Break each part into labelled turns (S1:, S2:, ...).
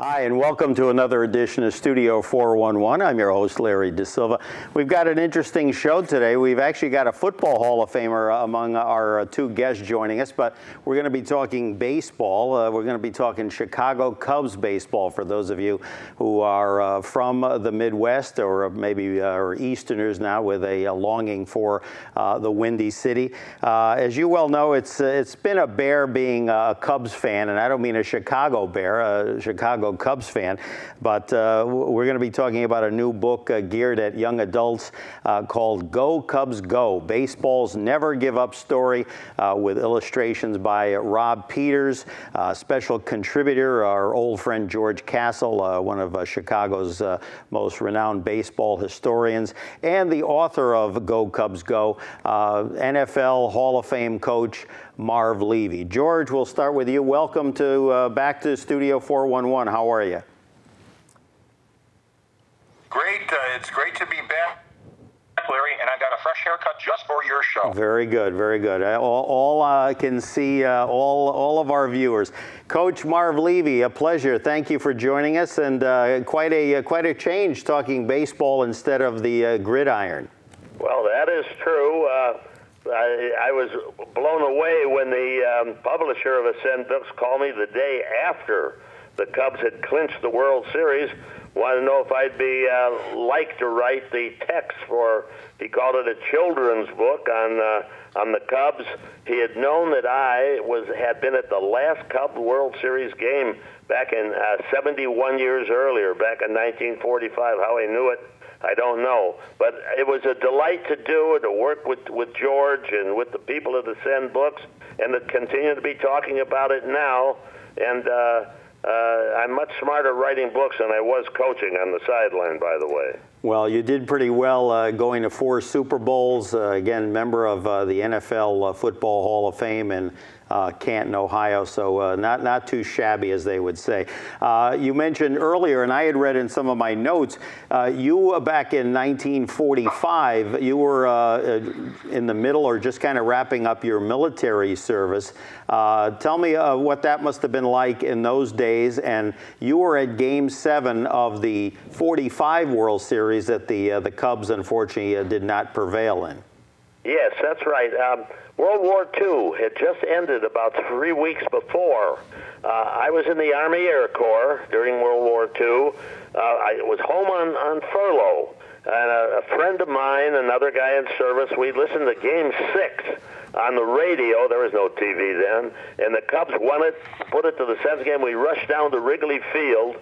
S1: Hi, and welcome to another edition of Studio 411. I'm your host, Larry Dasilva. We've got an interesting show today. We've actually got a football Hall of Famer among our two guests joining us, but we're going to be talking baseball. We're going to be talking Chicago Cubs baseball for those of you who are from the Midwest or maybe are Easterners now with a longing for the Windy City. As you well know, it's been a bear being a Cubs fan, and I don't mean a Chicago bear, a Chicago Cubs fan, but we're going to be talking about a new book geared at young adults called Go Cubs Go, Baseball's Never Give Up Story, with illustrations by Rob Peters, special contributor, our old friend George Castle, one of Chicago's most renowned baseball historians, and the author of Go Cubs Go, NFL Hall of Fame coach Marv Levy. George, we'll start with you. Welcome to back to Studio 411. How are you?
S2: Great. It's great to be back, Larry, and I got a fresh haircut just for your show.
S1: Very good, very good. All can see all of our viewers. Coach Marv Levy, a pleasure. Thank you for joining us, and quite a change talking baseball instead of the gridiron.
S3: Well, that is true. I was blown away when the publisher of Ascend Books called me the day after the Cubs had clinched the World Series. Wanted to know if I'd be like to write the text for, he called it a children's book on the Cubs. He had known that I had been at the last Cubs World Series game back in 71 years earlier, back in 1945. How he knew it, I don't know. But it was a delight to do it, to work with George and with the people at Ascend Books, and to continue to be talking about it now. And I'm much smarter writing books than I was coaching on the sideline, by the way.
S1: Well, you did pretty well going to 4 Super Bowls. Again, member of the NFL Football Hall of Fame in Canton, Ohio, so not too shabby, as they would say. You mentioned earlier, and I had read in some of my notes, you back in 1945, you were in the middle or just kind of wrapping up your military service. Tell me what that must have been like in those days, and you were at Game 7 of the 45 World Series that the Cubs unfortunately did not prevail in.
S3: Yes, that's right. World War II had just ended about 3 weeks before. I was in the Army Air Corps during World War II. I was home on furlough, and a friend of mine, another guy in service, we listened to Game 6 on the radio. There was no TV then, and the Cubs won it, put it to the 7th game. We rushed down to Wrigley Field,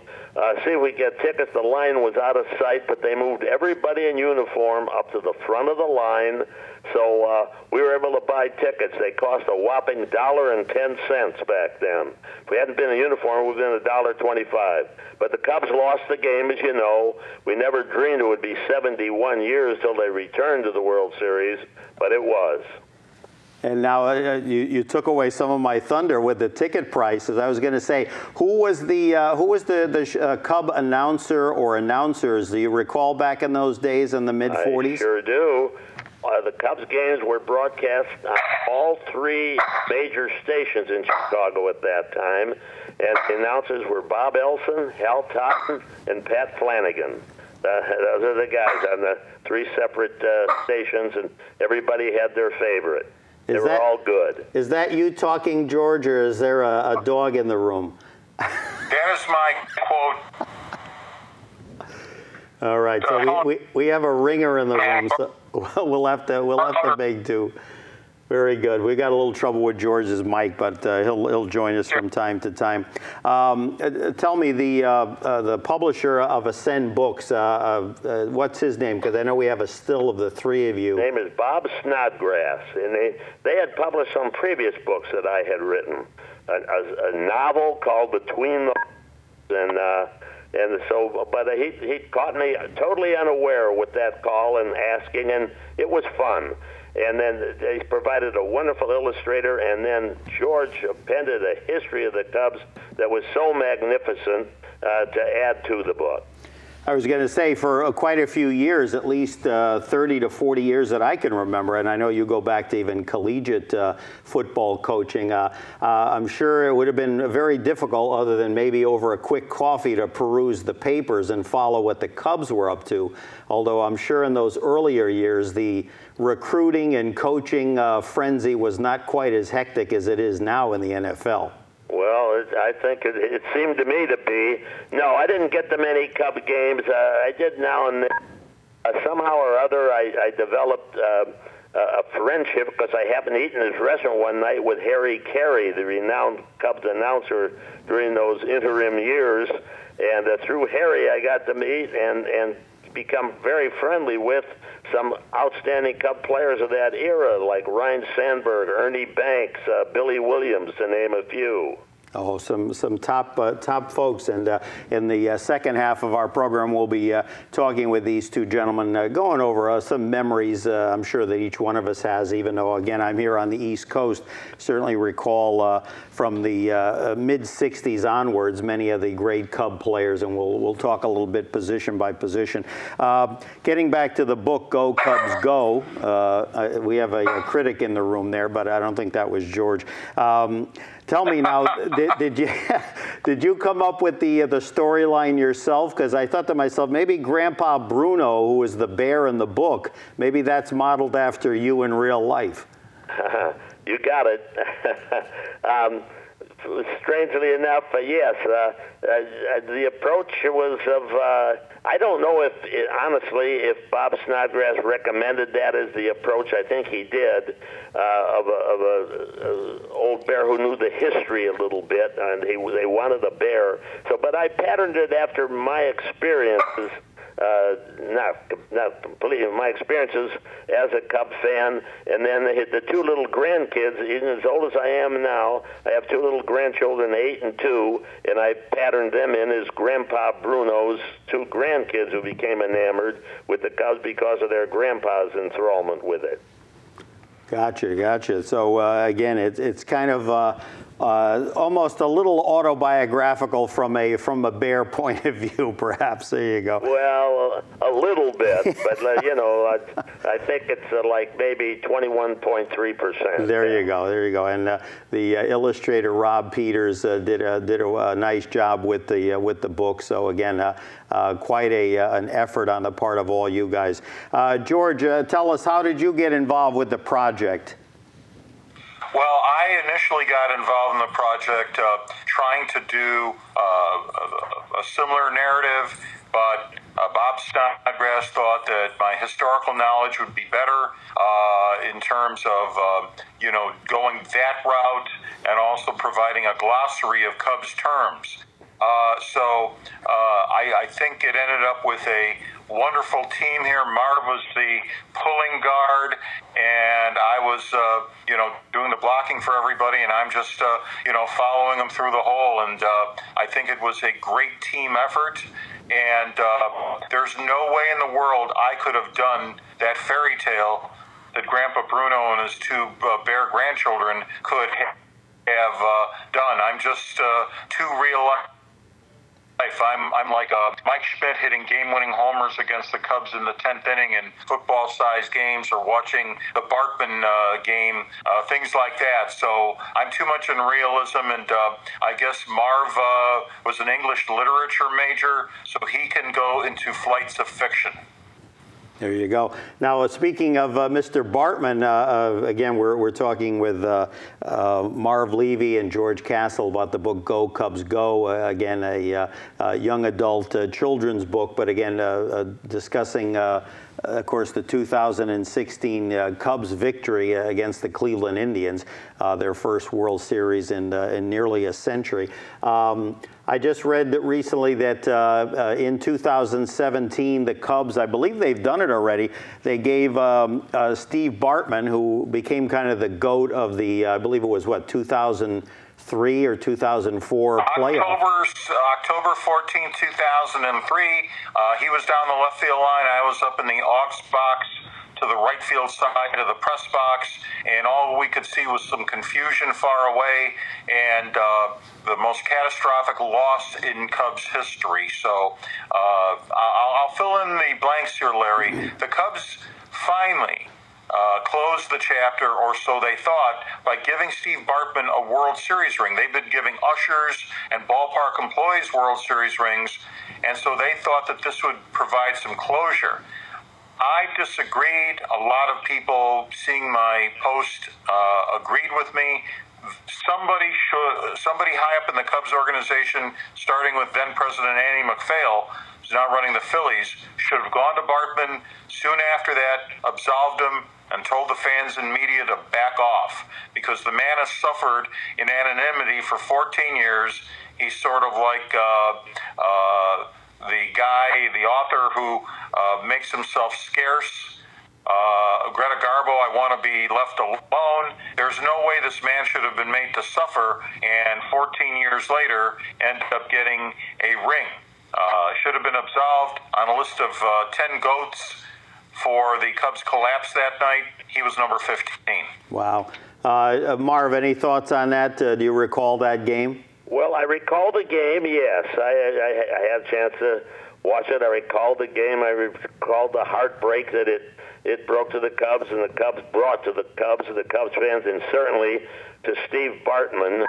S3: see if we could get tickets. The line was out of sight, but they moved everybody in uniform up to the front of the line, so we were able to buy tickets. They cost a whopping $1.10 back then. If we hadn't been in uniform, it would have been $1.25. But the Cubs lost the game, as you know. We never dreamed it would be 71 years till they returned to the World Series, but it was.
S1: And now you took away some of my thunder with the ticket prices. I was going to say, who was the Cub announcer or announcers? Do you recall back in those days in the mid-40s?
S3: I sure do. The Cubs games were broadcast on all 3 major stations in Chicago at that time, and the announcers were Bob Elson, Hal Totten, and Pat Flanagan. Those are the guys on the 3 separate stations, and everybody had their favorite. They were all good.
S1: Is that you talking, George, or is there a dog in the room?
S2: That is my quote.
S1: All right, so we have a ringer in the room, so we'll have to make do. Very good. We got a little trouble with George's mic, but he'll join us from time to time. Tell me, the publisher of Ascend Books, what's his name? Because I know we have a still of the 3 of you.
S3: His name is Bob Snodgrass, and they had published some previous books that I had written. A novel called Between the and so, but he caught me totally unaware with that call and asking, and it was fun. And then they provided a wonderful illustrator, and then George appended a history of the Cubs that was so magnificent to add to the book.
S1: I was going to say, for quite a few years, at least 30 to 40 years that I can remember, and I know you go back to even collegiate football coaching, I'm sure it would have been very difficult, other than maybe over a quick coffee, to peruse the papers and follow what the Cubs were up to. Although I'm sure in those earlier years, the recruiting and coaching frenzy was not quite as hectic as it is now in the NFL.
S3: Well, I think it seemed to me to be. No, I didn't get to many Cub games. I did now and then. Somehow or other, I developed a friendship because I happened to eat in his restaurant one night with Harry Carey, the renowned Cubs announcer during those interim years. And through Harry, I got to meet and become very friendly with some outstanding Cub players of that era, like Ryne Sandberg, Ernie Banks, Billy Williams, to name a few.
S1: Oh, some top folks, and in the second half of our program, we'll be talking with these two gentlemen, going over some memories I'm sure that each one of us has, even though, again, I'm here on the East Coast. Certainly recall from the mid-'60s onwards, many of the great Cub players, and we'll talk a little bit position by position. Getting back to the book, Go Cubs Go, we have a critic in the room there, but I don't think that was George. Tell me now, did you come up with the storyline yourself? Because I thought to myself, maybe Grandpa Bruno, who was the bear in the book, maybe that's modeled after you in real life.
S3: You got it. Strangely enough, yes. The approach was of, I don't know if, honestly, if Bob Snodgrass recommended that as the approach. I think he did, of a old bear who knew the history a little bit, and they wanted a bear. So, but I patterned it after my experiences. Not completely my experiences as a Cub fan, and then the two little grandkids, even as old as I am now, I have two little grandchildren, 8 and 2, and I patterned them in as Grandpa Bruno's two grandkids who became enamored with the Cubs because of their grandpa's enthrallment with it.
S1: Gotcha. So again, it's kind of almost a little autobiographical from a bear point of view, perhaps. There you go.
S3: Well, a little bit, but you know, I think it's like maybe 21.3%.
S1: There you go. And the illustrator Rob Peters did a nice job with the book. So again, quite an effort on the part of all you guys. George, tell us, how did you get involved with the project?
S2: Well, I initially got involved in the project trying to do a similar narrative, but Bob Snodgrass thought that my historical knowledge would be better in terms of, going that route and also providing a glossary of Cubs terms. So I think it ended up with a wonderful team here. Marv was the pulling guard, and I was, doing the blocking for everybody, and I'm just, following them through the hole. And I think it was a great team effort. And there's no way in the world I could have done that fairy tale that Grandpa Bruno and his two bear grandchildren could have done. I'm just too real life. I'm like Mike Schmidt hitting game-winning homers against the Cubs in the 10th inning in football-sized games, or watching the Bartman game, things like that. So I'm too much in realism, and I guess Marv was an English literature major, so he can go into flights of fiction.
S1: There you go. Now, speaking of Mr. Bartman, again, we're talking with Marv Levy and George Castle about the book Go Cubs Go. Again, a young adult children's book, but again, discussing, of course, the 2016 Cubs victory against the Cleveland Indians, their first World Series in nearly a century. I just read recently that in 2017, the Cubs, I believe they've done it already, they gave Steve Bartman, who became kind of the GOAT of the, I believe it was, what, 2003 or 2004 playoff?
S2: October 14, 2003. He was down the left field line. I was up in the aux box to the right field side of the press box, and all we could see was some confusion far away and the most catastrophic loss in Cubs history. So I'll fill in the blanks here, Larry. The Cubs finally closed the chapter, or so they thought, by giving Steve Bartman a World Series ring. They've been giving ushers and ballpark employees World Series rings, and so they thought that this would provide some closure. I disagreed. A lot of people seeing my post agreed with me. Somebody high up in the Cubs organization, starting with then President Andy MacPhail, who's now running the Phillies, should have gone to Bartman soon after that, absolved him, and told the fans and media to back off, because the man has suffered in anonymity for 14 years. He's sort of like the author who makes himself scarce. Greta Garbo, I want to be left alone. There's no way this man should have been made to suffer, and 14 years later end up getting a ring. Should have been absolved. On a list of 10 GOATs for the Cubs collapse that night, he was number 15.
S1: Wow. Marv, any thoughts on that? Do you recall that game?
S3: Well, I recall the game, yes. I had a chance to watch it. I recalled the game. I recalled the heartbreak that it broke to the Cubs, and the Cubs brought to the Cubs and the Cubs fans, and certainly to Steve Bartman.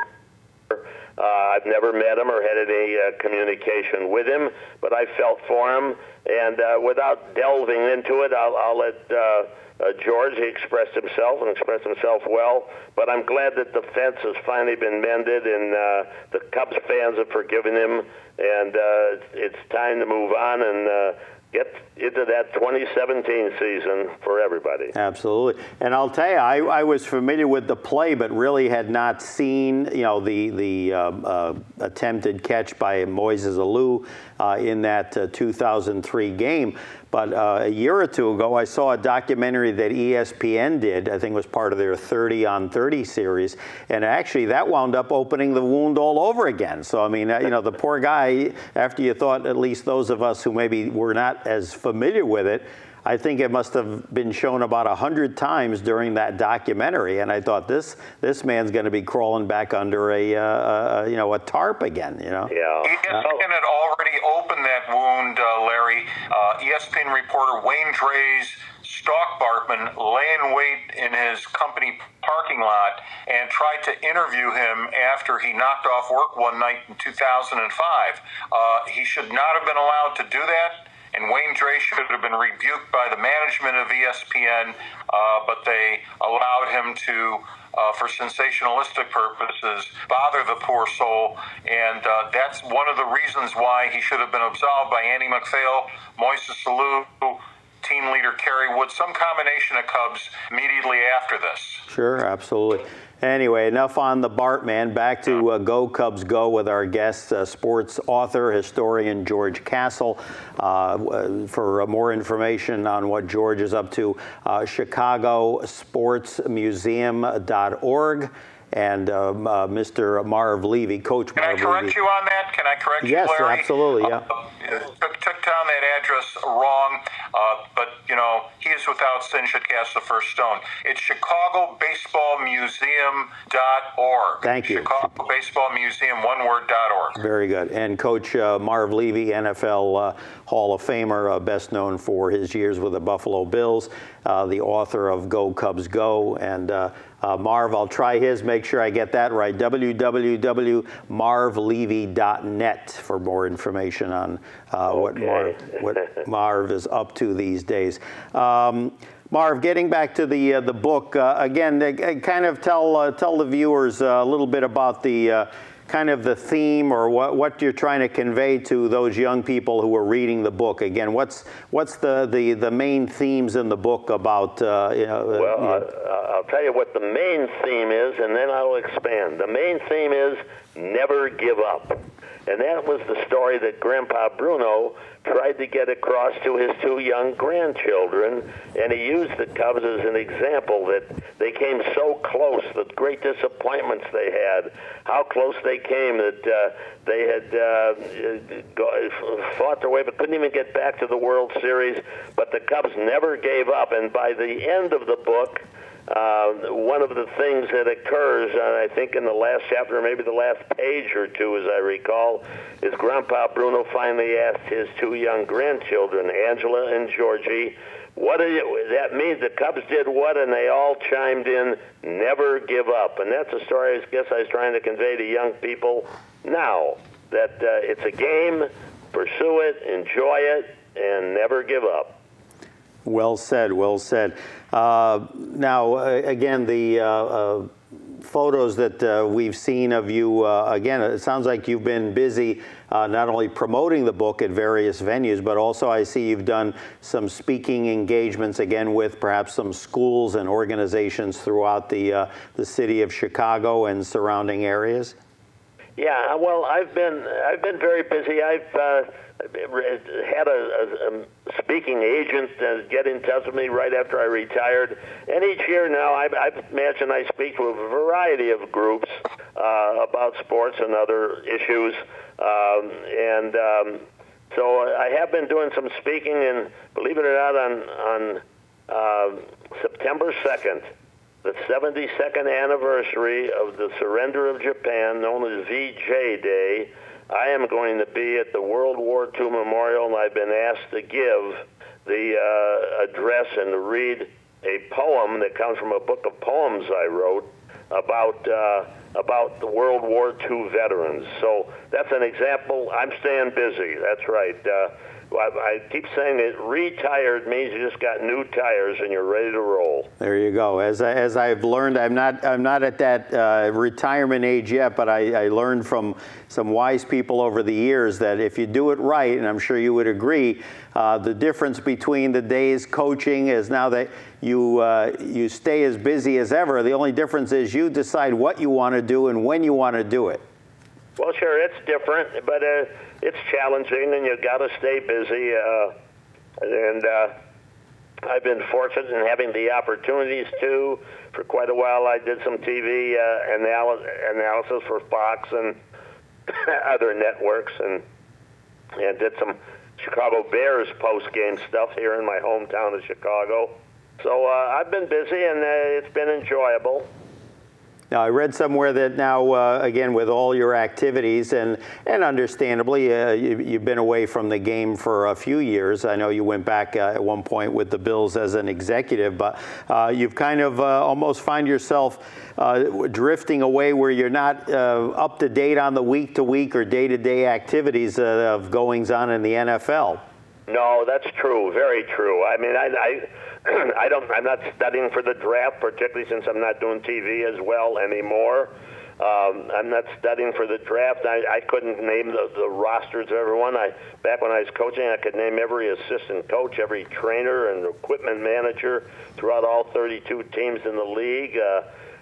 S3: I've never met him or had any communication with him, but I felt for him. And without delving into it, I'll let George, he expressed himself and expressed himself well. But I'm glad that the fence has finally been mended, and the Cubs fans have forgiven him. And it's time to move on and get into that 2017 season for everybody.
S1: Absolutely. And I'll tell you, I was familiar with the play, but really had not seen, the attempted catch by Moises Alou in that 2003 game. But a year or two ago, I saw a documentary that ESPN did. I think it was part of their 30 on 30 series. And actually, that wound up opening the wound all over again. So, I mean, the poor guy, after you thought, at least those of us who maybe were not as familiar with it, I think it must have been shown about 100 times during that documentary, and I thought this man's going to be crawling back under a tarp again.
S3: Yeah.
S2: ESPN had already opened that wound, Larry. ESPN reporter Wayne Dre's stalked Bartman, lay in wait in his company parking lot, and tried to interview him after he knocked off work one night in 2005. He should not have been allowed to do that. And Wayne Dre should have been rebuked by the management of ESPN, but they allowed him to, for sensationalistic purposes, bother the poor soul. And that's one of the reasons why he should have been absolved by Andy MacPhail, Moises Alou, team leader Kerry Wood, some combination of Cubs immediately after this.
S1: Sure, absolutely. Anyway, enough on the Bartman. Back to Go Cubs Go with our guest, sports author, historian George Castle. For more information on what George is up to, chicagosportsmuseum.org. And Mr. Marv Levy, Coach Marv Levy.
S2: Can I correct you on that? Can I correct you, Larry?
S1: Yes, absolutely, yeah.
S2: Took down that address wrong, but, he is without sin should cast the first stone. It's ChicagoBaseballMuseum.org.
S1: Thank you.
S2: ChicagoBaseballMuseum, one word.org.
S1: Very good. And Coach Marv Levy, NFL Hall of Famer, best known for his years with the Buffalo Bills, the author of Go Cubs Go. And Marv, I'll try his, make sure I get that right, www.marvlevy.net for more information on what Marv is up to these days. Marv, getting back to the book, again, kind of tell the viewers a little bit about the kind of the theme, or what you're trying to convey to those young people who are reading the book. Again, what's the main themes in the book about?
S3: I'll tell you what the main theme is, and then I'll expand. The main theme is never give up. And that was the story that Grandpa Bruno tried to get across to his two young grandchildren, and he used the Cubs as an example that they came so close, the great disappointments they had, how close they came that they had fought their way but couldn't even get back to the World Series. But the Cubs never gave up, and by the end of the book, one of the things that occurs, I think in the last chapter, maybe the last page or two, as I recall, is Grandpa Bruno finally asked his two young grandchildren, Angela and Georgie, what did that mean? The Cubs did what? And they all chimed in, never give up. And that's a story I guess I was trying to convey to young people now, that it's a game, pursue it, enjoy it, and never give up.
S1: Well said, well said. Now, again, the photos that we've seen of you, again, it sounds like you've been busy not only promoting the book at various venues, but also I see you've done some speaking engagements, again, with perhaps some schools and organizations throughout the city of Chicago and surrounding areas.
S3: Yeah, well, I've been very busy. I've had a speaking agent get in touch with me right after I retired, and each year now I imagine I speak to a variety of groups about sports and other issues, so I have been doing some speaking, and believe it or not, on September 2nd, the 72nd anniversary of the surrender of Japan, known as VJ Day, I am going to be at the World War II Memorial, and I've been asked to give the address and to read a poem that comes from a book of poems I wrote about the World War II veterans. So that's an example. I'm staying busy. That's right. I keep saying that retired means you just got new tires and you're ready to roll. There
S1: you go. As I've learned, I'm not at that retirement age yet, but I learned from some wise people over the years that if you do it right, and I'm sure you would agree, the difference between the days coaching is now that you stay as busy as ever. The only difference is you decide what you want to do and when you want to do it.
S3: Well, sure, it's different, but it's challenging, and you've got to stay busy. I've been fortunate in having the opportunities to. For quite a while, I did some TV analysis for Fox and other networks, and did some Chicago Bears post-game stuff here in my hometown of Chicago. So I've been busy, and it's been enjoyable.
S1: Now, I read somewhere that now, again, with all your activities, and understandably, you've been away from the game for a few years. I know you went back at one point with the Bills as an executive, but you've kind of almost find yourself drifting away where you're not up to date on the week-to-week or day-to-day activities of goings-on in the NFL.
S3: No, that's true. Very true. I mean, I'm not studying for the draft, particularly since I'm not doing TV as well anymore. I'm not studying for the draft. I couldn't name the rosters of everyone. Back when I was coaching, I could name every assistant coach, every trainer and equipment manager throughout all 32 teams in the league.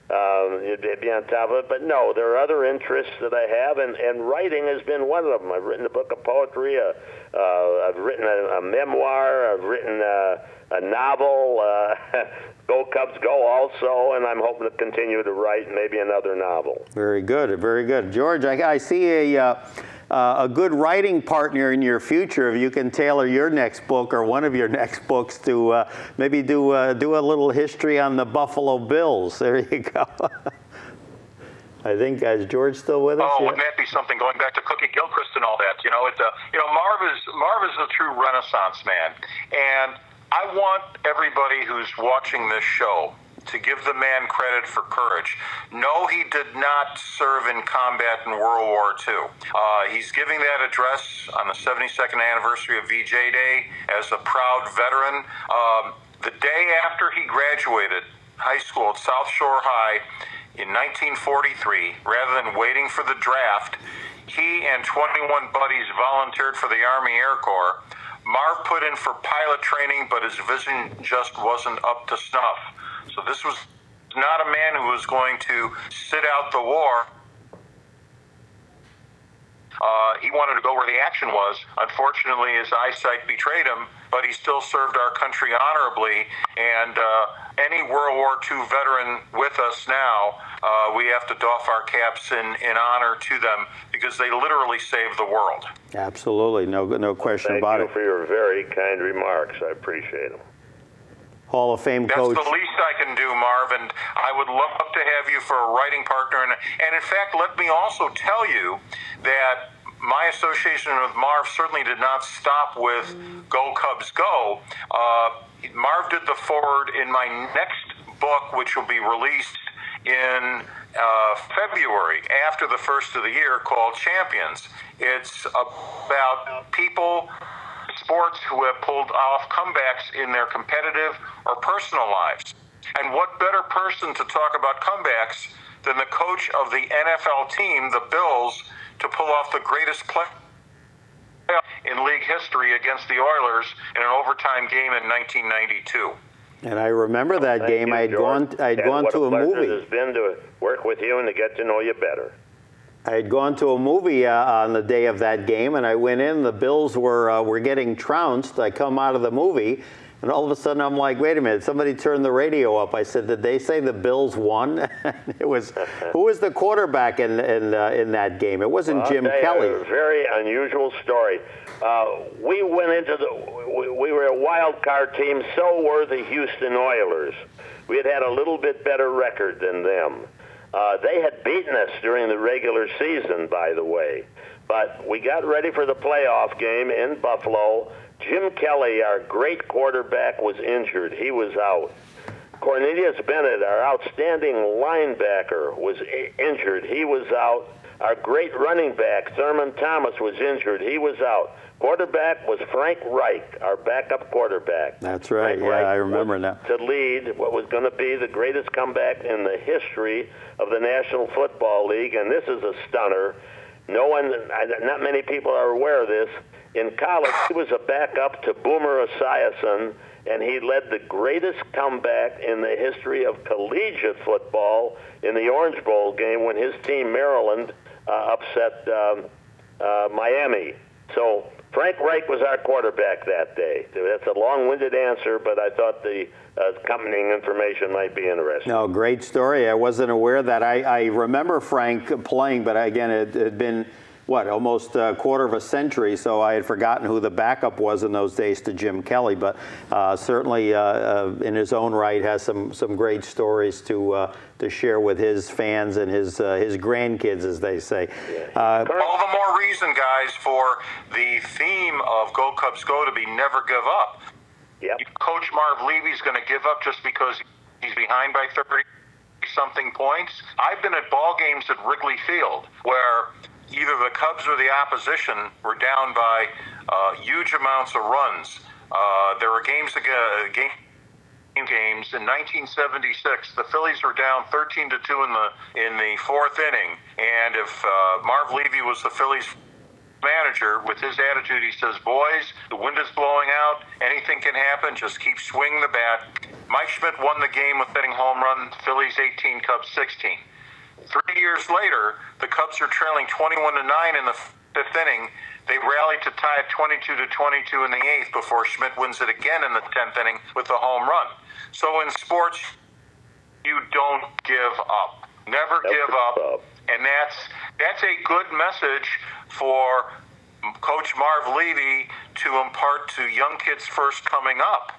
S3: You'd be on top of it. But no, there are other interests that I have, and writing has been one of them. I've written a book of poetry. I've written a memoir. I've written a novel. Go Cubs Go also, and I'm hoping to continue to write maybe another novel.
S1: Very good, very good. George, I see a good writing partner in your future. If you can tailor your next book or one of your next books to maybe do a little history on the Buffalo Bills. There you go. I think, is George still with us?
S2: Oh, wouldn't that be something, going back to Cookie Gilchrist and all that? You know, Marv is a true Renaissance man, and I want everybody who's watching this show to give the man credit for courage. No, he did not serve in combat in World War II. He's giving that address on the 72nd anniversary of VJ Day as a proud veteran. The day after he graduated high school at South Shore High in 1943, rather than waiting for the draft, he and 21 buddies volunteered for the Army Air Corps. Marv put in for pilot training, but his vision just wasn't up to snuff. So this was not a man who was going to sit out the war. He wanted to go where the action was. Unfortunately, his eyesight betrayed him, but he still served our country honorably. And any World War II veteran with us now, we have to doff our caps in honor to them because they literally saved the world.
S1: Absolutely, no question about it.
S3: Thank you for your very kind remarks. I appreciate them.
S1: Hall of Fame coach.
S2: That's the least I can do, Marv, and I would love to have you for a writing partner. And in fact, let me also tell you that my association with Marv certainly did not stop with Go Cubs Go. Marv did the foreword in my next book, which will be released in February, after the first of the year, called Champions. It's about people, sports, who have pulled off comebacks in their competitive or personal lives. And what better person to talk about comebacks than the coach of the NFL team, the Bills, to pull off the greatest play in league history against the Oilers in an overtime game in 1992.
S1: And I remember that game. I'd gone to a movie.
S3: It has been to work with you and to get to know you better.
S1: I had gone to a movie on the day of that game, and I went in. The Bills were getting trounced. I come out of the movie, and all of a sudden I'm like, wait a minute, somebody turned the radio up. I said, did they say the Bills won? It was, who was the quarterback in that game? It wasn't Jim Kelly.
S3: A very unusual story. We went into we were a wild card team, so were the Houston Oilers. We had a little bit better record than them. They had beaten us during the regular season, by the way. But we got ready for the playoff game in Buffalo. Jim Kelly, our great quarterback, was injured. He was out. Cornelius Bennett, our outstanding linebacker, was injured. He was out. Our great running back, Thurman Thomas, was injured. He was out. Quarterback was Frank Reich, our backup quarterback.
S1: That's right.
S3: Frank Reich
S1: I remember now.
S3: To lead what was going to be the greatest comeback in the history of the National Football League, and this is a stunner. Not many people are aware of this. In college, he was a backup to Boomer Esiason, and he led the greatest comeback in the history of collegiate football in the Orange Bowl game when his team, Maryland, upset Miami. So Frank Reich was our quarterback that day. That's a long-winded answer, but I thought the accompanying information might be interesting.
S1: No, great story. I wasn't aware of that. I remember Frank playing, but again, it had been, what, almost a quarter of a century, so I had forgotten who the backup was in those days to Jim Kelly, but certainly in his own right has some great stories to share with his fans and his grandkids, as they say.
S2: All the more reason, guys, for the theme of Go Cubs Go to be never give up.
S3: Yep.
S2: Coach Marv Levy's going to give up just because he's behind by 30-something points. I've been at ball games at Wrigley Field where either the Cubs or the opposition were down by huge amounts of runs. There were games in 1976. The Phillies were down 13-2 in the fourth inning, and if Marv Levy was the Phillies manager, with his attitude, he says, boys, the wind is blowing out, anything can happen, just keep swinging the bat. Mike Schmidt won the game with hitting home run, Phillies 18, Cubs 16. 3 years later, the Cubs are trailing 21-9 in the fifth inning. They rallied to tie it 22-22 in the eighth before Schmidt wins it again in the 10th inning with a home run. So in sports, you don't give up. Never give up. And that's a good message for Coach Marv Levy to impart to young kids first coming up.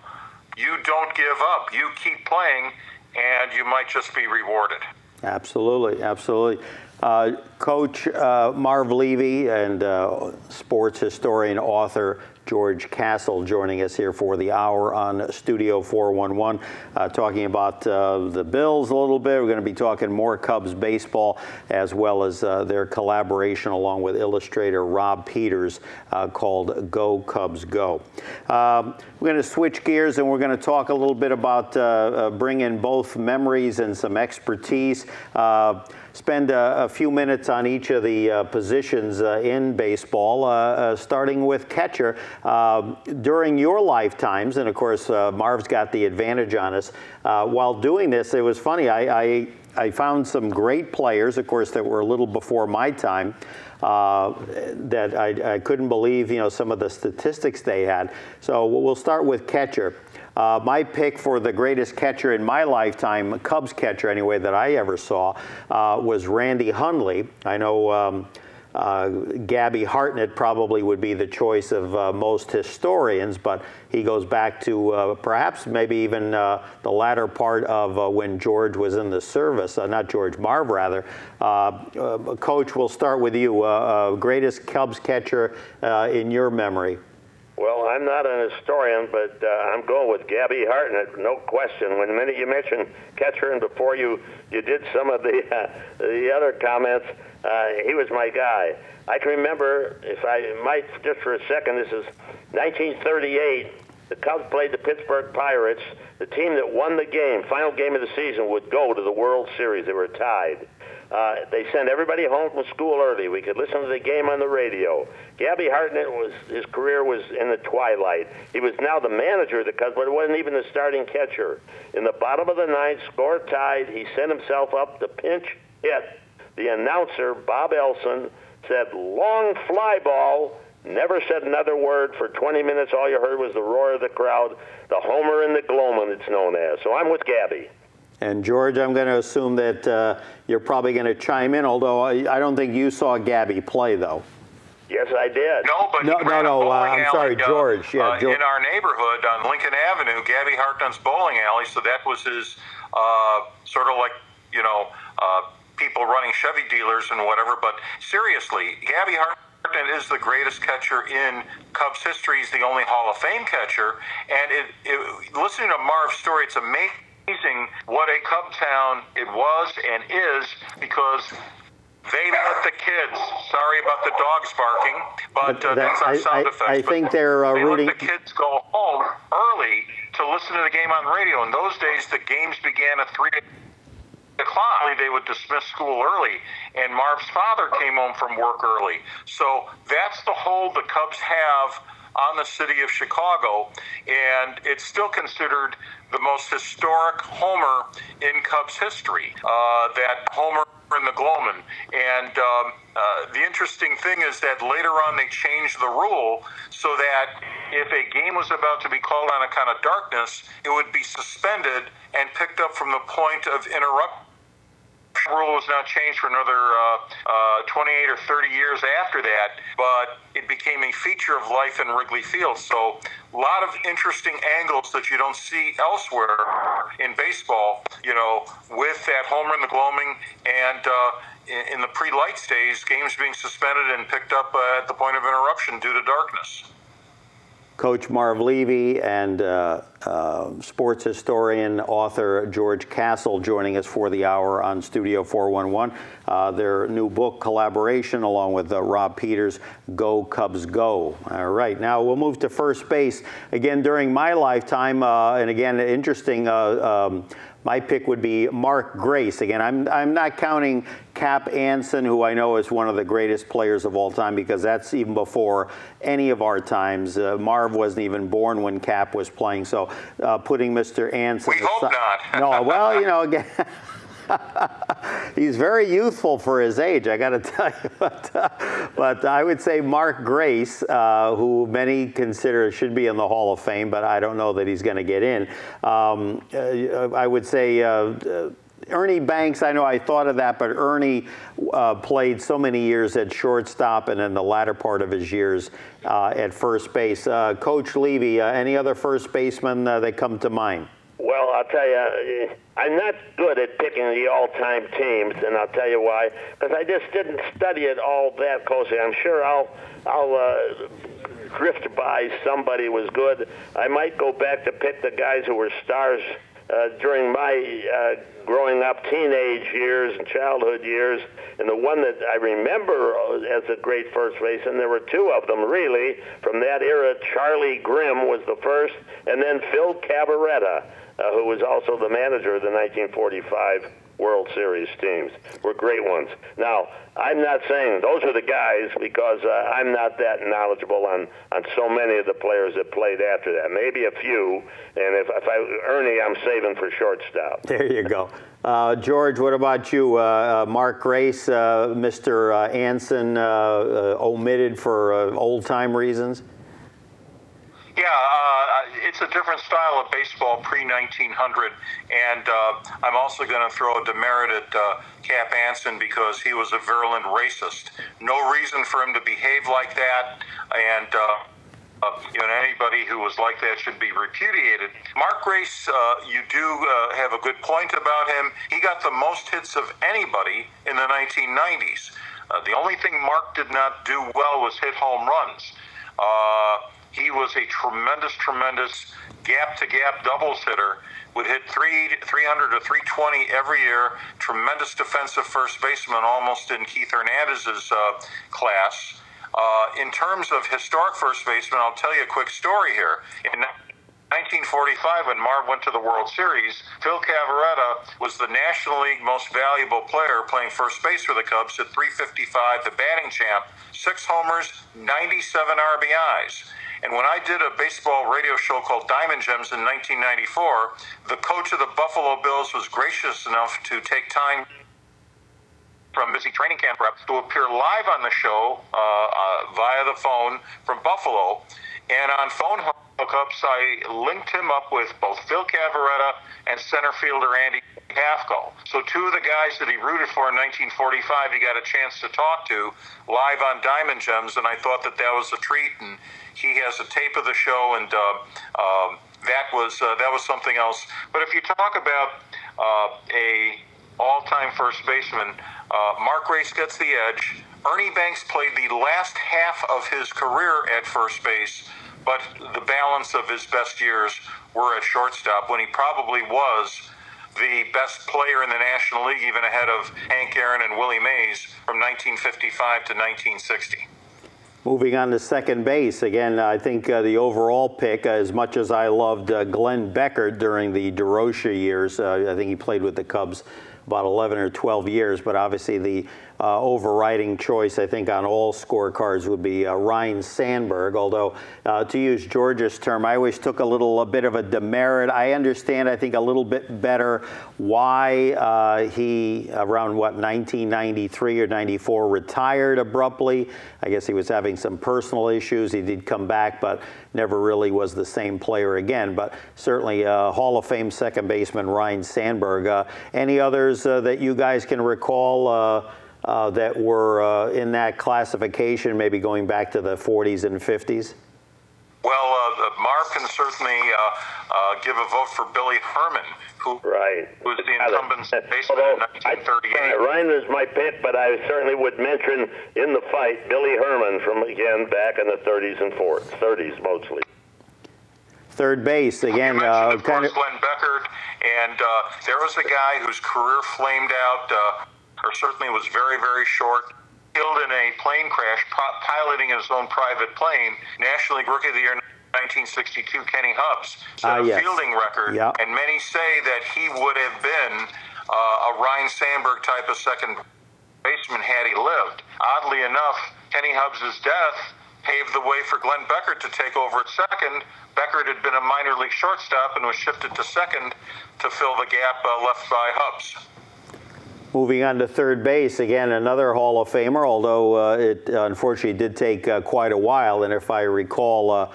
S2: You don't give up. You keep playing, and you might just be rewarded.
S1: Absolutely, absolutely. Coach Marv Levy and sports historian, author George Castle joining us here for the hour on Studio 411, talking about the Bills a little bit. We're going to be talking more Cubs baseball, as well as their collaboration along with illustrator Rob Peters called Go Cubs Go. We're going to switch gears, and we're going to talk a little bit about bringing both memories and some expertise. Spend a few minutes on each of the positions in baseball, starting with catcher. During your lifetimes, and of course Marv's got the advantage on us, while doing this, it was funny, I I found some great players, of course, that were a little before my time, that I couldn't believe, some of the statistics they had. So we'll start with catcher. My pick for the greatest catcher in my lifetime, Cubs catcher anyway, that I ever saw, was Randy Hundley. I know Gabby Hartnett probably would be the choice of most historians, but he goes back to perhaps maybe even the latter part of when George was in the service, not George, Marv rather. Coach, we'll start with you. Greatest Cubs catcher in your memory?
S3: Well, I'm not an historian, but I'm going with Gabby Hartnett, no question. When the minute you mentioned catcher and before you did some of the other comments, he was my guy. I can remember, if I might just for a second, this is 1938. The Cubs played the Pittsburgh Pirates. The team that won the game, final game of the season, would go to the World Series. They were tied. They sent everybody home from school early. We could listen to the game on the radio. Gabby Hartnett, his career was in the twilight. He was now the manager of the Cubs, but it wasn't even the starting catcher. In the bottom of the ninth, score tied, he sent himself up to pinch hit. The announcer, Bob Elson, said, "Long fly ball." Never said another word for 20 minutes. All you heard was the roar of the crowd, the homer and the gloamin', it's known as. So I'm with Gabby.
S1: And George, I'm going to assume that you're probably going to chime in, although I don't think you saw Gabby play, though.
S3: Yes, I did.
S2: No, but
S1: I'm sorry, George. Yeah,
S2: in our neighborhood on Lincoln Avenue, Gabby Hartnett's bowling alley. So that was his sort of like people running Chevy dealers and whatever. But seriously, Gabby Hartnett is the greatest catcher in Cubs history. He's the only Hall of Fame catcher. And listening to Marv's story, it's amazing what a Cub town it was and is, because they let the kids, sorry about the dogs barking, but that's our sound effects.
S1: I think they're rooting.
S2: Let the kids go home early to listen to the game on the radio. In those days, the games began at 3 o'clock. They would dismiss school early, and Marv's father came home from work early. So that's the hold the Cubs have on the city of Chicago, and it's still considered the most historic homer in Cubs history, that homer in the gloamin'. And the interesting thing is that later on they changed the rule so that if a game was about to be called on account of darkness, it would be suspended and picked up from the point of interruption. The rule was now changed for another 28 or 30 years after that, but it became a feature of life in Wrigley Field. So a lot of interesting angles that you don't see elsewhere in baseball, with that homer in the gloaming and in the pre-lights days, games being suspended and picked up at the point of interruption due to darkness.
S1: Coach Marv Levy and sports historian, author George Castle joining us for the hour on Studio 411. Their new book collaboration along with Rob Peters, Go Cubs Go. All right, now we'll move to first base. Again, during my lifetime, and again, interesting, my pick would be Mark Grace. Again, I'm not counting Cap Anson, who I know is one of the greatest players of all time, because that's even before any of our times. Marv wasn't even born when Cap was playing, so putting Mr. Anson
S2: We hope not.
S1: No, well, again, he's very youthful for his age, I got to tell you. But I would say Mark Grace, who many consider should be in the Hall of Fame, but I don't know that he's going to get in. I would say Ernie Banks, I know I thought of that, but Ernie played so many years at shortstop and in the latter part of his years at first base. Coach Levy, any other first baseman that come to mind?
S3: Well, I'll tell you, I'm not good at picking the all-time teams, and I'll tell you why. Because I just didn't study it all that closely. I'm sure I'll drift by somebody who was good. I might go back to pick the guys who were stars during my growing up teenage years and childhood years. And the one that I remember as a great first baseman, there were two of them really from that era. Charlie Grimm was the first, and then Phil Cavaretta, who was also the manager of the 1945 World Series teams were great ones. Now, I'm not saying those are the guys because I'm not that knowledgeable on so many of the players that played after that. Maybe a few, and if Ernie, I'm saving for shortstop.
S1: There you go. George, what about you? Mark Grace, Mr. Anson, omitted for old-time reasons?
S2: Yeah, it's a different style of baseball pre-1900, and I'm also going to throw a demerit at Cap Anson because he was a virulent racist. No reason for him to behave like that, and anybody who was like that should be repudiated. Mark Grace, you do have a good point about him. He got the most hits of anybody in the 1990s. The only thing Mark did not do well was hit home runs. He was a tremendous gap-to-gap doubles hitter, would hit 300 to 320 every year, tremendous defensive first baseman, almost in Keith Hernandez's class. In terms of historic first baseman, I'll tell you a quick story here. In 1945, when Marv went to the World Series, Phil Cavarretta was the National League most valuable player playing first base for the Cubs at .355, the batting champ, 6 homers, 97 RBIs. And when I did a baseball radio show called Diamond Gems in 1994, the coach of the Buffalo Bills was gracious enough to take time from busy training camp prep to appear live on the show via the phone from Buffalo. And on phone hookups, I linked him up with both Phil Cavarretta and center fielder Andy Kafko. So two of the guys that he rooted for in 1945, he got a chance to talk to live on Diamond Gems, and I thought that was a treat. And he has a tape of the show, and that was something else. But if you talk about a all-time first baseman, Mark Grace gets the edge. Ernie Banks played the last half of his career at first base, but the balance of his best years were at shortstop when he probably was the best player in the National League, even ahead of Hank Aaron and Willie Mays from 1955 to 1960.
S1: Moving on to second base, again, I think the overall pick, as much as I loved Glenn Beckert during the DeRocher years, I think he played with the Cubs about 11 or 12 years, but obviously the overriding choice, I think, on all scorecards would be Ryne Sandberg, although to use George's term, I always took a bit of a demerit. I understand, I think, a little bit better why he, around, 1993 or 94, retired abruptly. I guess he was having some personal issues. He did come back, but never really was the same player again. But certainly Hall of Fame second baseman Ryne Sandberg. Any others that you guys can recall that were in that classification, maybe going back to the 40s and 50s?
S2: Well, Marv can certainly give a vote for Billy Herman, who was the incumbent baseman in 1938.
S3: Ryne was my pick, but I certainly would mention in the fight Billy Herman from, again, back in the 30s and 30s mostly.
S1: Third base, again,
S2: of course, Glenn Beckert, and there was a guy whose career flamed out, or certainly was very short, killed in a plane crash, piloting his own private plane, National League Rookie of the Year 1962, Kenny Hubbs. Set a fielding record, and many say that he would have been a Ryne Sandberg type of second baseman had he lived. Oddly enough, Kenny Hubbs' death paved the way for Glenn Beckert to take over at second. Beckert had been a minor league shortstop and was shifted to second to fill the gap left by Hubbs.
S1: Moving on to third base, again, another Hall of Famer, although it unfortunately did take quite a while. And if I recall,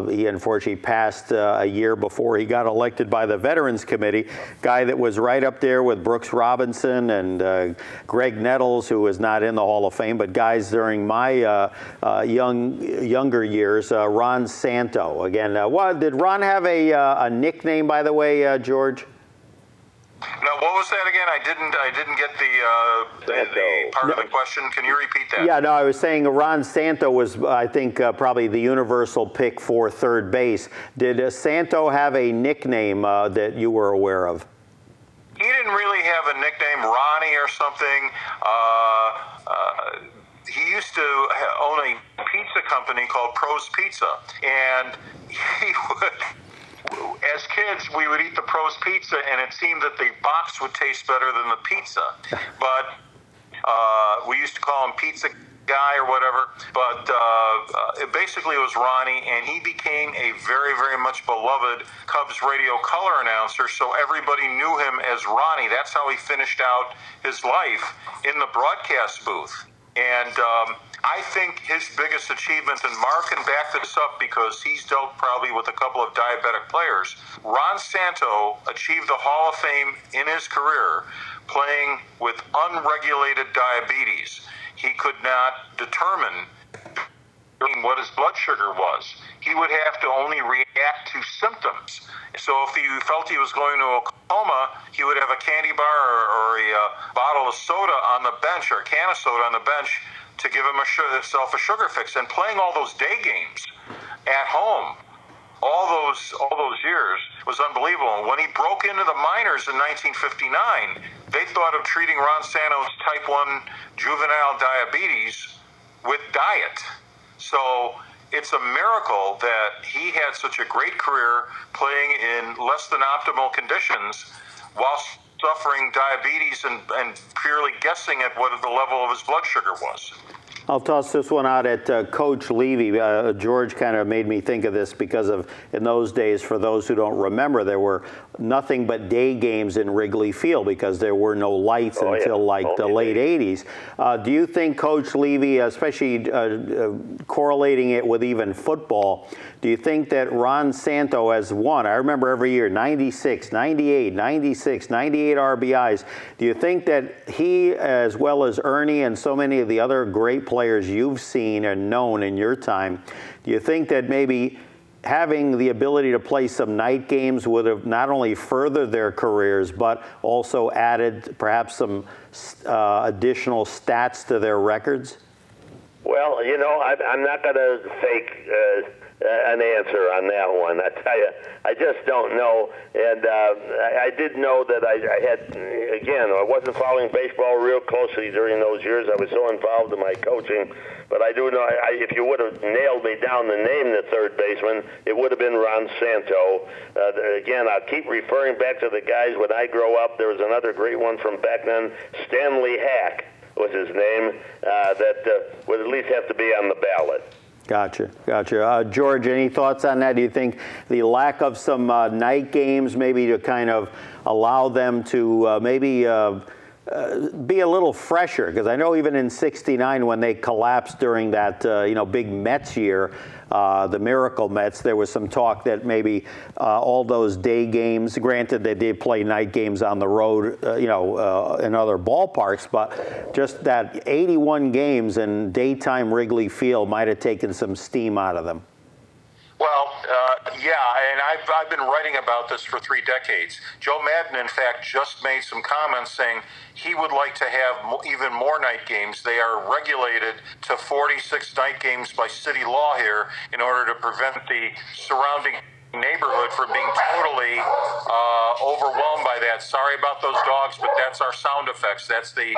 S1: he unfortunately passed a year before he got elected by the Veterans Committee. Guy that was right up there with Brooks Robinson and Greg Nettles, who was not in the Hall of Fame, but guys during my younger years, Ron Santo. Again, did Ron have a nickname, by the way, George?
S2: No, what was that again? I didn't get the part of the question. Can you repeat that?
S1: Yeah, no, I was saying Ron Santo was, I think, probably the universal pick for third base. Did Santo have a nickname that you were aware of?
S2: He didn't really have a nickname, Ronnie or something. He used to own a pizza company called Pro's Pizza, and he would, as as kids, we would eat the Pro's pizza, and it seemed that the box would taste better than the pizza. But we used to call him Pizza Guy or whatever. But basically, it was Ronnie, and he became a very, very much beloved Cubs radio color announcer. So everybody knew him as Ronnie. That's how he finished out his life in the broadcast booth. And I think his biggest achievement, and Marv can back this up because he's dealt probably with a couple of diabetic players, Ron Santo achieved the Hall of Fame in his career playing with unregulated diabetes. He could not determine what his blood sugar was. He would have to only react to symptoms. So if he felt he was going to a coma, he would have a candy bar or a bottle of soda on the bench, or a can of soda on the bench, to give himself a sugar fix. And playing all those day games at home, all those years, was unbelievable. And when he broke into the minors in 1959, they thought of treating Ron Santo's type 1 juvenile diabetes with diet. So it's a miracle that he had such a great career playing in less than optimal conditions while suffering diabetes and purely guessing at what the level of his blood sugar was.
S1: I'll toss this one out at Coach Levy. George kind of made me think of this because in those days, for those who don't remember, there were nothing but day games in Wrigley Field because there were no lights until the late 80s. Do you think Coach Levy, especially correlating it with even football, do you think that Ron Santo has won? I remember every year, 96, 98, 96, 98 RBIs. Do you think that he, as well as Ernie and so many of the other great players you've seen and known in your time, do you think that maybe having the ability to play some night games would have not only furthered their careers, but also added perhaps some additional stats to their records?
S3: Well, you know, I'm not going to fake an answer on that one. I tell you, I just don't know. And I did know that I had, again, I wasn't following baseball real closely during those years. I was so involved in my coaching. But I do know, if you would have nailed me down to name the third baseman, it would have been Ron Santo. Again, I'll keep referring back to the guys. When I grow up, there was another great one from back then, Stanley Hack was his name, that would at least have to be on the ballot.
S1: Gotcha, gotcha. George, any thoughts on that? Do you think the lack of some night games, maybe to kind of allow them to maybe be a little fresher? Because I know even in '69, when they collapsed during that big Mets year, the Miracle Mets, there was some talk that maybe all those day games, granted they did play night games on the road, in other ballparks, but just that 81 games in daytime Wrigley Field might have taken some steam out of them.
S2: Well, yeah, and I've been writing about this for 3 decades. Joe Madden, in fact, just made some comments saying he would like to have even more night games. They are regulated to 46 night games by city law here in order to prevent the surrounding neighborhood from being totally overwhelmed by that. Sorry about those dogs, but that's our sound effects. That's the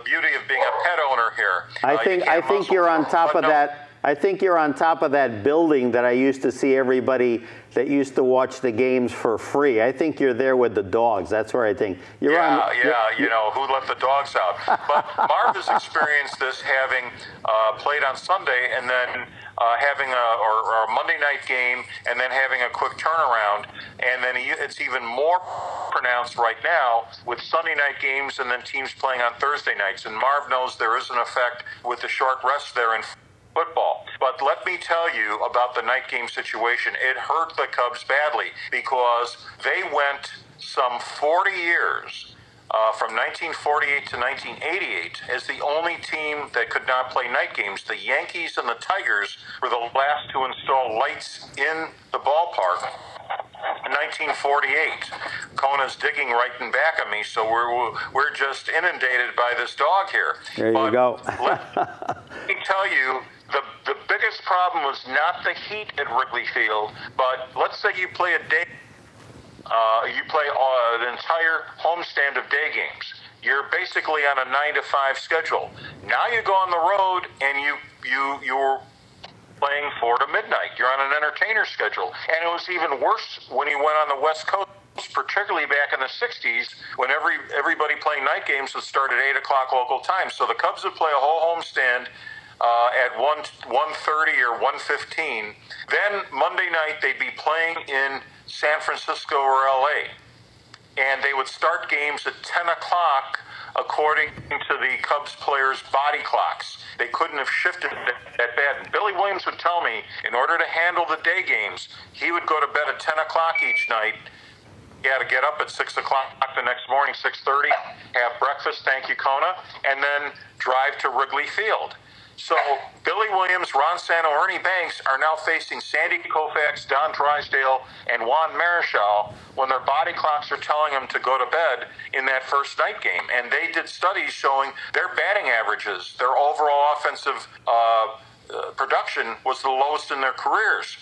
S2: beauty of being a pet owner here.
S1: I think you're on top of that. I think you're on top of that building that I used to see everybody that used to watch the games for free. I think you're there with the dogs. That's where I think you're on.
S2: Yeah, who let the dogs out? But Marv has experienced this, having played on Sunday and then having a Monday night game and then having a quick turnaround. And then it's even more pronounced right now with Sunday night games and then teams playing on Thursday nights. And Marv knows there is an effect with the short rest there in football. But let me tell you about the night game situation. It hurt the Cubs badly because they went some 40 years, from 1948 to 1988, as the only team that could not play night games. The Yankees and the Tigers were the last to install lights in the ballpark in 1948. Kona's digging right in back of me, so we're just inundated by this dog here.
S1: There you go.
S2: Let me tell you, the biggest problem was not the heat at Wrigley Field, but let's say you play a day, you play an entire homestand of day games. You're basically on a 9 to 5 schedule. Now you go on the road and you're playing 4 to midnight. You're on an entertainer schedule. And it was even worse when he went on the West Coast, particularly back in the 60s, when everybody playing night games would start at 8 o'clock local time. So the Cubs would play a whole homestand at 1:30 or 1:15. Then Monday night they'd be playing in San Francisco or LA. And they would start games at 10 o'clock according to the Cubs players' body clocks. They couldn't have shifted that bad. And Billy Williams would tell me, in order to handle the day games, he would go to bed at 10 o'clock each night. He had to get up at 6 o'clock the next morning, 6:30, have breakfast, thank you, Kona, and then drive to Wrigley Field. So Billy Williams, Ron Santo, Ernie Banks are now facing Sandy Koufax, Don Drysdale, and Juan Marichal when their body clocks are telling them to go to bed in that first night game. And they did studies showing their batting averages, their overall offensive production was the lowest in their careers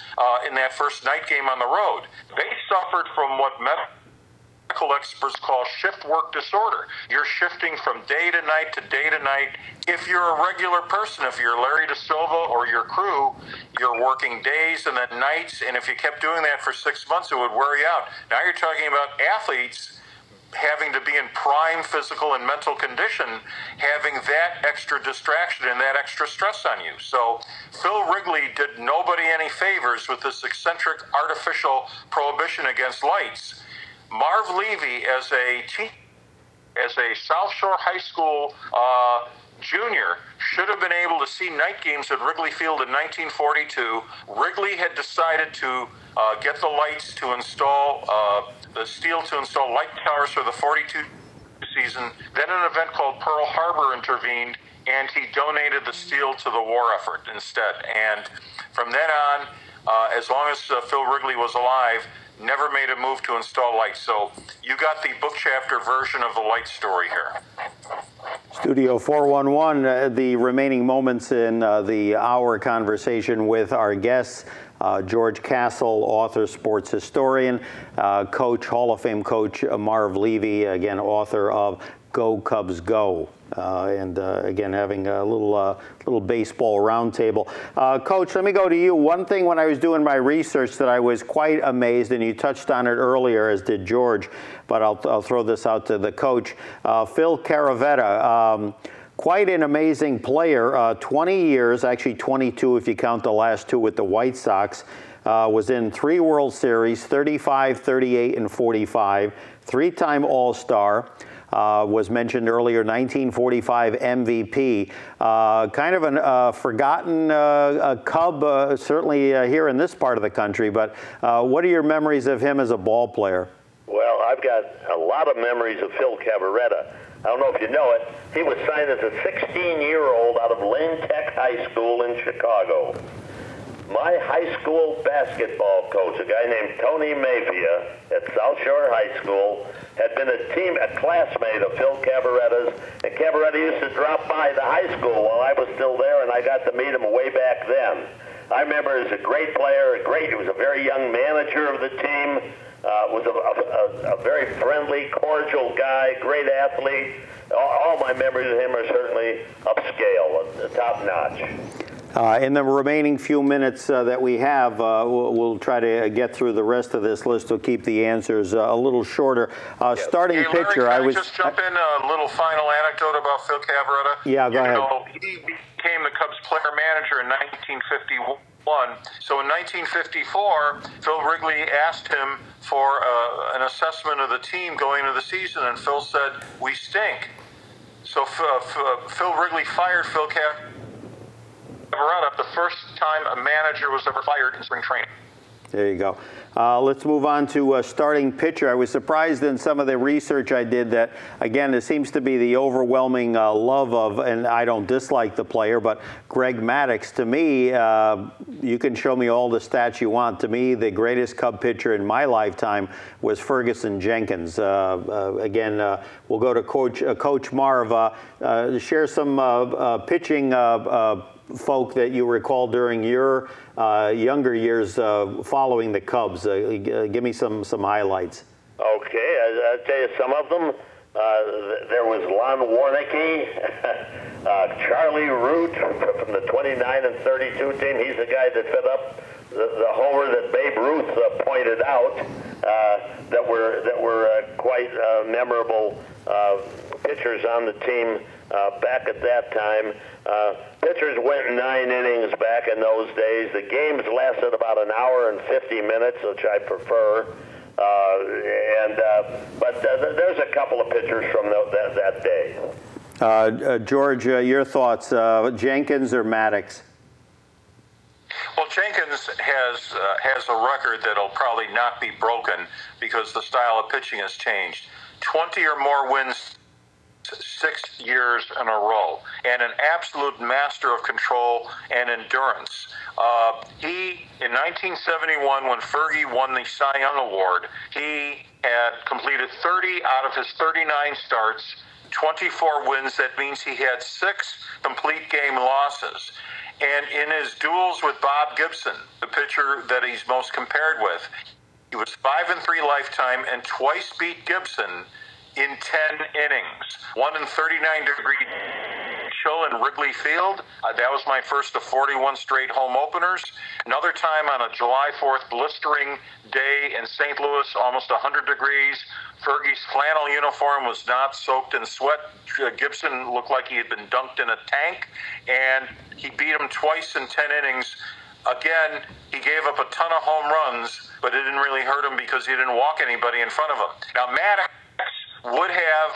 S2: in that first night game on the road. They suffered from what medical experts call shift work disorder. You're shifting from day to night to day to night. If you're a regular person, if you're Larry Dasilva or your crew, you're working days and then nights, and if you kept doing that for 6 months, it would wear you out. Now you're talking about athletes having to be in prime physical and mental condition, having that extra distraction and that extra stress on you. So Phil Wrigley did nobody any favors with this eccentric artificial prohibition against lights. Marv Levy, as a South Shore High School junior, should have been able to see night games at Wrigley Field in 1942. Wrigley had decided to get the lights to install, the steel to install light towers for the 42 season. Then an event called Pearl Harbor intervened, and he donated the steel to the war effort instead. And from then on, as long as Phil Wrigley was alive, never made a move to install lights. So you got the book chapter version of the light story here.
S1: Studio 411, the remaining moments in the hour conversation with our guests, George Castle, author, sports historian, coach, Hall of Fame coach Marv Levy, again, author of Go Cubs Go. And again, having a little baseball roundtable. Coach, let me go to you. One thing when I was doing my research that I was quite amazed, and you touched on it earlier, as did George, but I'll throw this out to the coach. Phil Caravetta, quite an amazing player. 20 years, actually 22 if you count the last 2 with the White Sox. Was in 3 World Series, 35, 38, and 45. 3-time All-Star. Was mentioned earlier, 1945 MVP. Kind of a forgotten Cub, certainly here in this part of the country, but what are your memories of him as a ball player?
S3: Well, I've got a lot of memories of Phil Cavarretta. I don't know if you know it. He was signed as a 16-year-old out of Lane Tech High School in Chicago. My high school basketball coach, a guy named Tony Mayfia at South Shore High School, had been a classmate of Phil Cavarretta's, and Cavarretta used to drop by the high school while I was still there, and I got to meet him way back then. I remember he was a great player, he was a very young manager of the team, was a very friendly, cordial guy, great athlete. All my memories of him are certainly upscale, top-notch.
S1: In the remaining few minutes that we have, we'll try to get through the rest of this list. We'll keep the answers a little shorter. Starting
S2: Larry,
S1: pitcher,
S2: can I just jump in a little final anecdote about Phil Cavarretta?
S1: Yeah, go ahead.
S2: He became the Cubs player manager in 1951. So in 1954, Phil Wrigley asked him for an assessment of the team going into the season, and Phil said, "We stink." So Phil Wrigley fired Phil Cavarretta, the first time a manager was ever fired in spring training.
S1: There you go. Let's move on to starting pitcher. I was surprised in some of the research I did that, again, it seems to be the overwhelming love of, and I don't dislike the player, but Greg Maddux. To me, you can show me all the stats you want. To me, the greatest Cub pitcher in my lifetime was Ferguson Jenkins. Again, we'll go to Coach Marv. Share some pitching folk that you recall during your younger years following the Cubs. Give me some highlights.
S3: Okay, I'll tell you some of them. There was Lon Warnicki, Charlie Root from the 29 and 32 team. He's the guy that fit up the homer that Babe Ruth pointed out that were quite memorable pitchers on the team back at that time. Pitchers went 9 innings back in those days. The games lasted about an hour and 50 minutes, which I prefer. But there's a couple of pitchers from that day.
S1: George, your thoughts, Jenkins or Maddox?
S2: Well, Jenkins has a record that'll probably not be broken because the style of pitching has changed. 20 or more wins 6 years in a row, and an absolute master of control and endurance. In 1971, when Fergie won the Cy Young Award, he had completed 30 out of his 39 starts, 24 wins. That means he had 6 complete game losses. And in his duels with Bob Gibson, the pitcher that he's most compared with, he was 5-3 lifetime and twice beat Gibson in 10 innings. One in 39-degree chill in Wrigley Field. That was my first of 41 straight home openers. Another time on a July 4th blistering day in St. Louis, almost 100 degrees. Fergie's flannel uniform was not soaked in sweat. Gibson looked like he had been dunked in a tank, and he beat him twice in 10 innings. Again, he gave up a ton of home runs, but it didn't really hurt him because he didn't walk anybody in front of him. Now, Maddox would have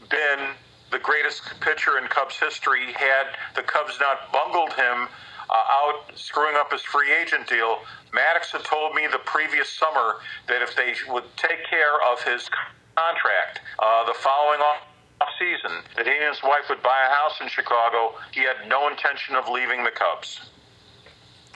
S2: been the greatest pitcher in Cubs history had the Cubs not bungled him out screwing up his free agent deal. Maddox had told me the previous summer that if they would take care of his contract the following off-season, that he and his wife would buy a house in Chicago. He had no intention of leaving the Cubs.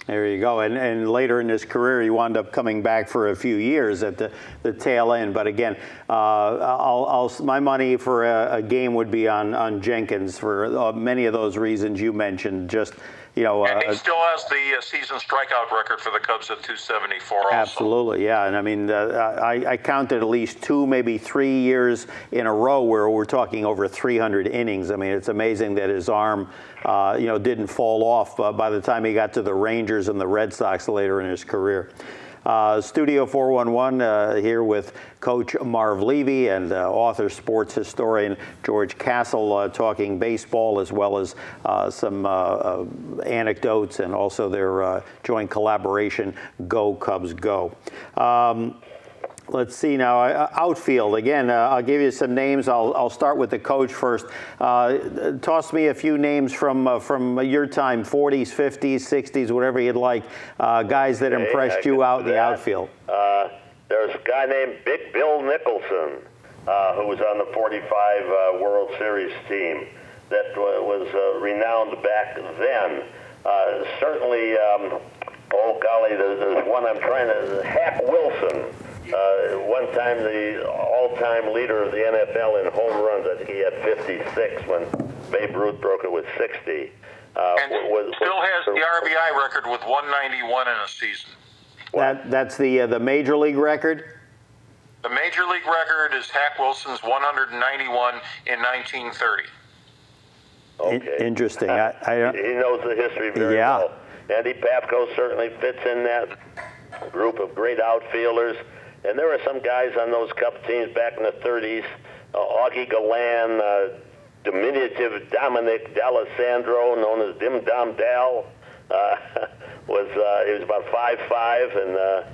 S1: There you go. And later in his career, he wound up coming back for a few years at the tail end. But again, my money for a game would be on Jenkins for many of those reasons you mentioned. Just, you know,
S2: and he still has the season strikeout record for the Cubs at 274 also.
S1: Absolutely, yeah. And I mean, I counted at least 2, maybe 3 years in a row where we're talking over 300 innings. I mean, it's amazing that his arm, you know, didn't fall off by the time he got to the Rangers and the Red Sox later in his career. Studio 411 here with Coach Marv Levy and author, sports historian George Castle talking baseball, as well as some anecdotes and also their joint collaboration, Go Cubs Go. Let's see now, outfield. Again, I'll give you some names. I'll start with the coach first. Toss me a few names from your time, 40s, 50s, 60s, whatever you'd like. Guys that impressed you out in the outfield.
S3: There's a guy named Big Bill Nicholson, who was on the 45 World Series team that was renowned back then. Certainly, oh golly, there's one I'm trying to, Hack Wilson. One time the all-time leader of the NFL in home runs. I think he had 56 when Babe Ruth broke it with 60.
S2: And still has the RBI record with 191 in a season.
S1: That's the major league record?
S2: The major league record is Hack Wilson's 191 in 1930.
S3: Okay.
S1: Interesting.
S3: He knows the history very well. Andy Pafko certainly fits in that group of great outfielders. And there were some guys on those Cubs teams back in the 30s, Augie Gallan, diminutive Dominic D'Alessandro, known as Dim Dom Dal, he was about 5'5" and a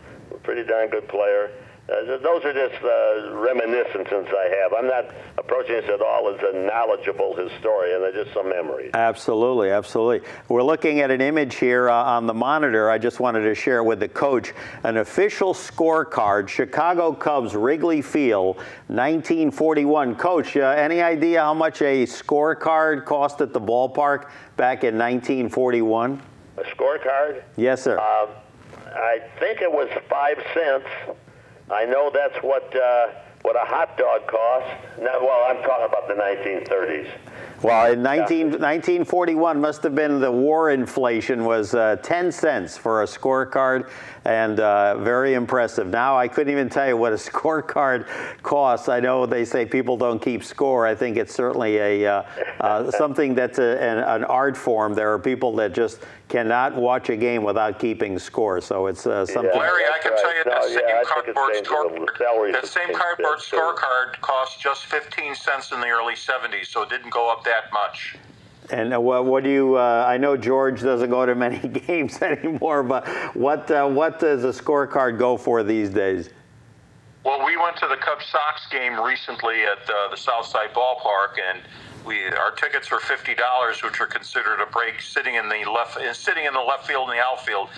S3: pretty darn good player. Those are just reminiscences I have. I'm not approaching this at all as a knowledgeable historian. They're just some memories. Absolutely,
S1: absolutely. We're looking at an image here on the monitor. I just wanted to share with the coach an official scorecard, Chicago Cubs, Wrigley Field, 1941. Coach, any idea how much a scorecard cost at the ballpark back in 1941?
S3: A scorecard?
S1: Yes, sir.
S3: I think it was 5 cents. I know that's what a hot dog cost. Now, well, I'm talking about the 1930s.
S1: Well, in 1941 must have been the war inflation was 10 cents for a scorecard, and very impressive. Now I couldn't even tell you what a scorecard costs. I know they say people don't keep score. I think it's certainly a something that's an art form. There are people that just cannot watch a game without keeping score. So it's something.
S2: Larry, I can tell you that same cardboard scorecard cost just 15 cents in the early 70s, so it didn't go up that much.
S1: And what do you? I know George doesn't go to many games anymore, but what does a scorecard go for these days?
S2: Well, we went to the Cubs-Sox game recently at the Southside Ballpark, and our tickets were $50, which were considered a break sitting in the left field and the outfield.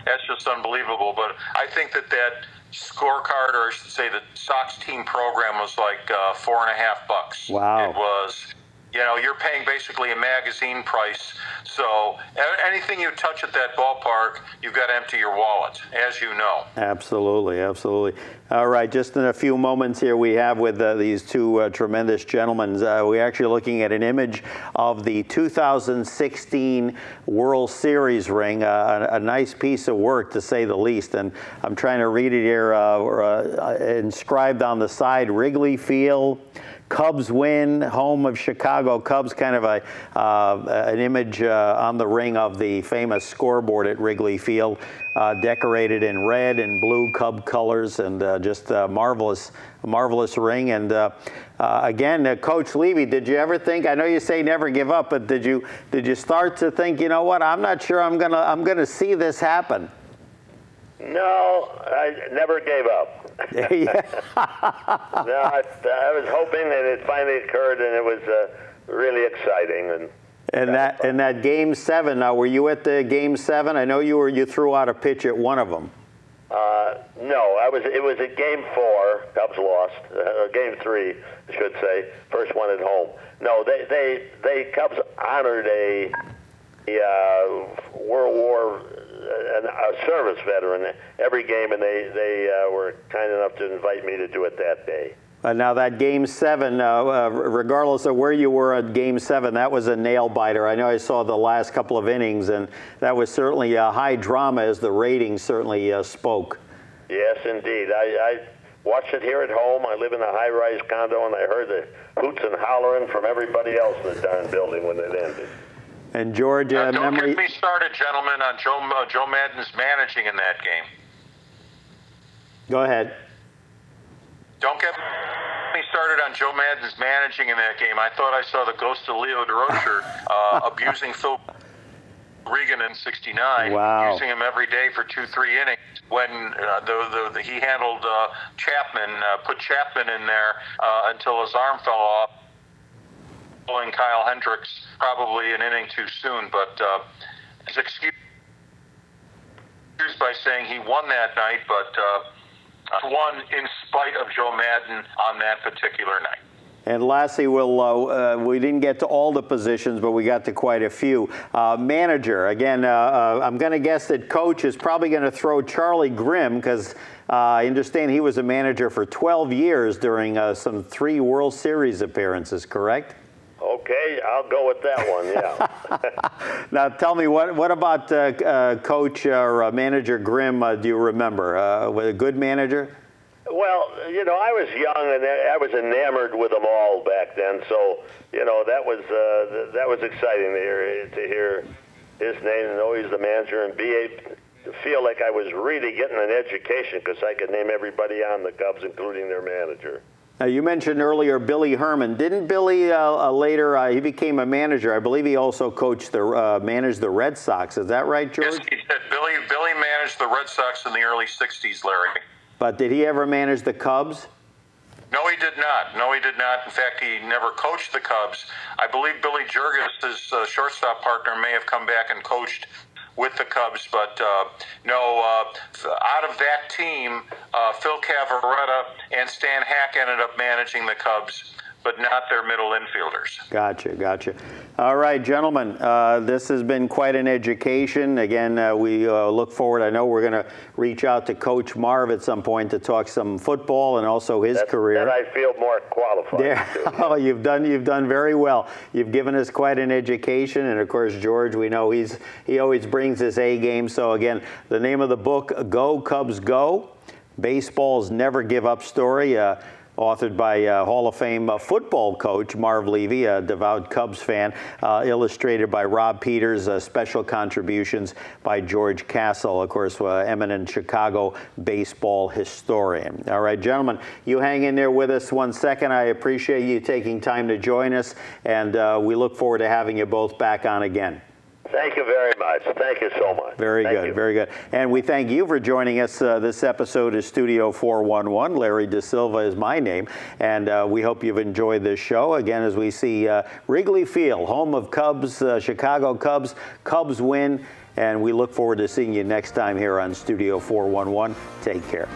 S2: That's just unbelievable. But I think that scorecard, or I should say the Sox team program, was like $4.50.
S1: Wow.
S2: It was. You know, you're paying basically a magazine price. So anything you touch at that ballpark, you've got to empty your wallet, as you know.
S1: Absolutely, absolutely. All right, just in a few moments here we have with these two tremendous gentlemen. We're actually looking at an image of the 2016 World Series ring, a nice piece of work to say the least. And I'm trying to read it here, inscribed on the side, Wrigley Field, Cubs win, home of Chicago Cubs, kind of an image on the ring of the famous scoreboard at Wrigley Field, decorated in red and blue Cub colors, and just a marvelous ring. And again, Coach Levy, did you ever think? I know you say never give up, but did you start to think, you know what? I'm not sure I'm gonna see this happen.
S3: No, I never gave up. No, I was hoping that it finally occurred, and it was really exciting.
S1: And that Game 7. Now, were you at the Game 7? I know you threw out a pitch at one of them.
S3: No, it was at Game 4. Cubs lost. Game 3, I should say. First one at home. No, they Cubs honored a World War. A service veteran every game, and they were kind enough to invite me to do it that day.
S1: Now that Game 7, regardless of where you were at Game 7, that was a nail biter. I know I saw the last couple of innings, and that was certainly a high drama, as the ratings certainly spoke.
S3: Yes, indeed. I watched it here at home. I live in a high-rise condo, and I heard the hoots and hollering from everybody else in the darn building when it ended.
S1: And George,
S2: don't get me started, gentlemen, on Joe Maddon's managing in that game.
S1: Go ahead.
S2: Don't get me started on Joe Maddon's managing in that game. I thought I saw the ghost of Leo DeRocher abusing Phil Regan in '69,
S1: wow.
S2: Using him every day for 2-3 innings. When he handled Chapman, put Chapman in there until his arm fell off. Pulling Kyle Hendricks probably an inning too soon, but his excuse by saying he won that night, but won in spite of Joe Maddon on that particular night.
S1: And lastly, we didn't get to all the positions, but we got to quite a few. Manager, again, I'm going to guess that coach is probably going to throw Charlie Grimm, because I understand he was a manager for 12 years during some 3 World Series appearances, correct?
S3: Okay, I'll go with that one, yeah.
S1: Now, tell me, what about Coach or Manager Grimm, do you remember? A good manager?
S3: Well, you know, I was young, and I was enamored with them all back then, so, you know, that was exciting to hear his name and know he's the manager, and feel like I was really getting an education, because I could name everybody on the Cubs, including their manager.
S1: Now, you mentioned earlier Billy Herman. Didn't Billy later, he became a manager. I believe he also coached managed the Red Sox. Is that right, George?
S2: Yes, he did. Billy managed the Red Sox in the early 60s, Larry.
S1: But did he ever manage the Cubs?
S2: No, he did not. No, he did not. In fact, he never coached the Cubs. I believe Billy Jurgis, his shortstop partner, may have come back and coached with the Cubs, but no, out of that team, Phil Cavarretta and Stan Hack ended up managing the Cubs. but not their middle infielders.
S1: Gotcha, gotcha. All right, gentlemen, this has been quite an education. Again, we look forward. I know we're going to reach out to Coach Marv at some point to talk some football and also his career.
S3: That I feel more qualified to.
S1: Oh, you've done very well. You've given us quite an education, and of course, George, we know he always brings his A game. So again, the name of the book, Go Cubs Go, Baseball's Never Give Up Story. Authored by Hall of Fame football coach Marv Levy, a devout Cubs fan, illustrated by Rob Peters, special contributions by George Castle, of course, eminent Chicago baseball historian. All right, gentlemen, you hang in there with us 1 second. I appreciate you taking time to join us, and we look forward to having you both back on again.
S3: Thank you very much. Thank you so much.
S1: Very good, very good. And we thank you for joining us. This episode is Studio 411. Larry Dasilva is my name. And we hope you've enjoyed this show. Again, as we see Wrigley Field, home of Cubs, Chicago Cubs. Cubs win. And we look forward to seeing you next time here on Studio 411. Take care.